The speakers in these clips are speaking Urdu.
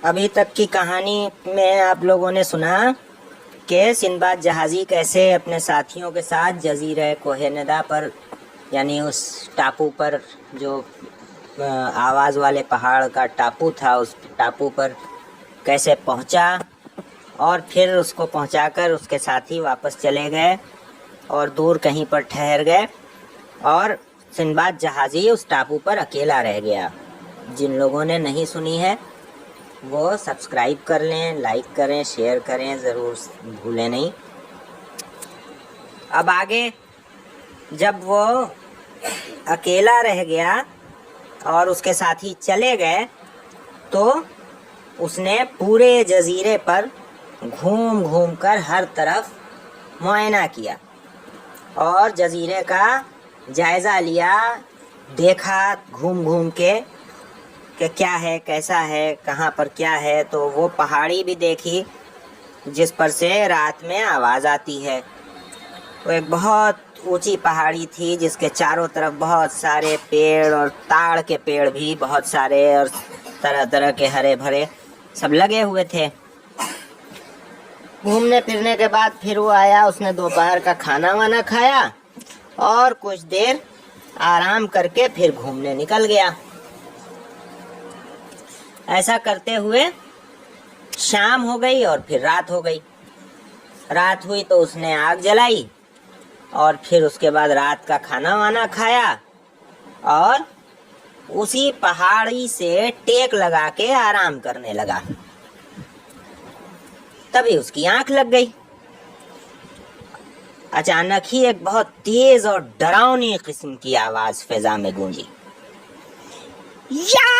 ابھی تک کی کہانی میں آپ لوگوں نے سنا کہ سندباد جہازی کیسے اپنے ساتھیوں کے ساتھ جزیرہ کوہ ندا پر، یعنی اس ٹاپو پر جو آواز والے پہاڑ کا ٹاپو تھا، اس ٹاپو پر کیسے پہنچا اور پھر اس کو پہنچا کر اس کے ساتھی واپس چلے گئے اور دور کہیں پر ٹھہر گئے اور سندباد جہازی اس ٹاپو پر اکیلا رہ گیا۔ جن لوگوں نے نہیں سنی ہے وہ سبسکرائب کر لیں، لائک کریں، شیئر کریں، ضرور بھولیں نہیں۔ اب آگے جب وہ اکیلا رہ گیا اور اس کے ساتھی چلے گئے تو اس نے پورے جزیرے پر گھوم گھوم کر ہر طرف معائنہ کیا اور جزیرے کا جائزہ لیا، دیکھا گھوم گھوم کے کہ کیا ہے، کیسا ہے، کہاں پر کیا ہے۔ تو وہ پہاڑی بھی دیکھی جس پر سے رات میں آواز آتی ہے۔ وہ ایک بہت اونچی پہاڑی تھی جس کے چاروں طرف بہت سارے پیڑ اور تاڑ کے پیڑ بھی بہت سارے اور طرح طرح کے ہرے بھرے سب لگے ہوئے تھے۔ گھومنے پھرنے کے بعد پھر وہ آیا، اس نے دوپہر کا کھانا وانا کھایا اور کچھ دیر آرام کر کے پھر گھومنے نکل گیا۔ ایسا کرتے ہوئے شام ہو گئی اور پھر رات ہو گئی۔ رات ہوئی تو اس نے آگ جلائی اور پھر اس کے بعد رات کا کھانا وانا کھایا اور اسی پہاڑی سے ٹیک لگا کے آرام کرنے لگا۔ تبھی اس کی آنکھ لگ گئی۔ اچانک ہی ایک بہت تیز اور ڈراؤنی قسم کی آواز فضا میں گونجی، یا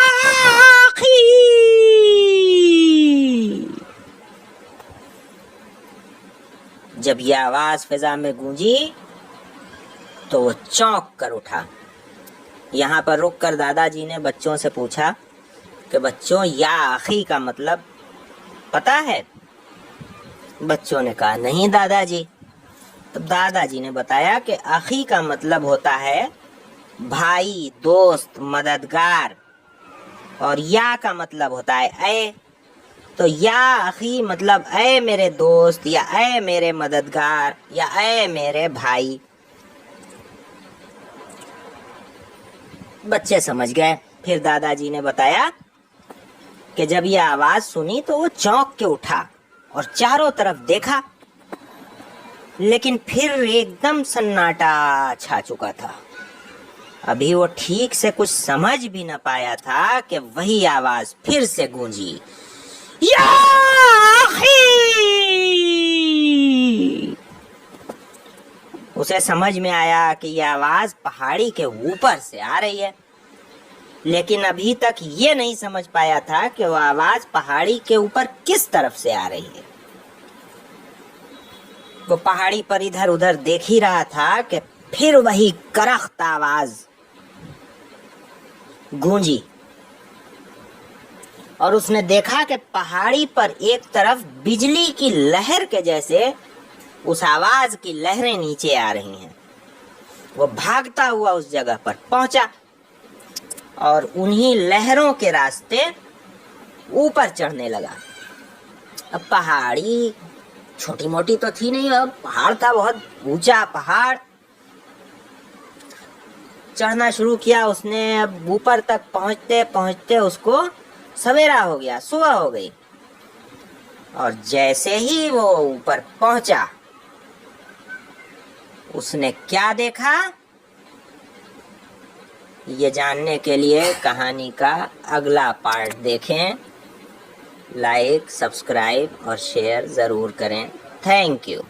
آخی! جب یہ آواز فضا میں گونجی تو وہ چونک کر اٹھا۔ یہاں پر رک کر دادا جی نے بچوں سے پوچھا کہ بچوں یا آخی کا مطلب پتہ ہے؟ بچوں نے کہا نہیں دادا جی۔ تو دادا جی نے بتایا کہ آخی کا مطلب ہوتا ہے بھائی، دوست، مددگار، اور یا کا مطلب ہوتا ہے اے۔ تو یا آخی مطلب اے میرے دوست یا اے میرے مددگار یا اے میرے بھائی۔ بچے سمجھ گئے۔ پھر دادا جی نے بتایا کہ جب یہ آواز سنی تو وہ چونک کے اٹھا اور چاروں طرف دیکھا، لیکن پھر ایک دم سناٹا چھا چکا تھا۔ ابھی وہ ٹھیک سے کچھ سمجھ بھی نہ پایا تھا کہ وہی آواز پھر سے گونجی، یا آخی! اسے سمجھ میں آیا کہ یہ آواز پہاڑی کے اوپر سے آ رہی ہے، لیکن ابھی تک یہ نہیں سمجھ پایا تھا کہ وہ آواز پہاڑی کے اوپر کس طرف سے آ رہی ہے۔ وہ پہاڑی پر ادھر ادھر دیکھ ہی رہا تھا کہ پھر وہی کرخت آواز گونجی اور اس نے دیکھا کہ پہاڑی پر ایک طرف بجلی کی لہر کے جیسے اس آواز کی لہریں نیچے آ رہی ہیں۔ وہ بھاگتا ہوا اس جگہ پر پہنچا اور انہی لہروں کے راستے اوپر چڑھنے لگا۔ اب پہاڑی چھوٹی موٹی تو تھی نہیں، اب پہاڑ تھا، بہت اونچا پہاڑ۔ چڑھنا شروع کیا اس نے۔ اب اوپر تک پہنچتے پہنچتے اس کو سویرا ہو گیا، صبح ہو گئی، اور جیسے ہی وہ اوپر پہنچا اس نے کیا دیکھا، یہ جاننے کے لیے کہانی کا اگلا پارٹ دیکھیں۔ لائک، سبسکرائب اور شیئر ضرور کریں۔ Thank you.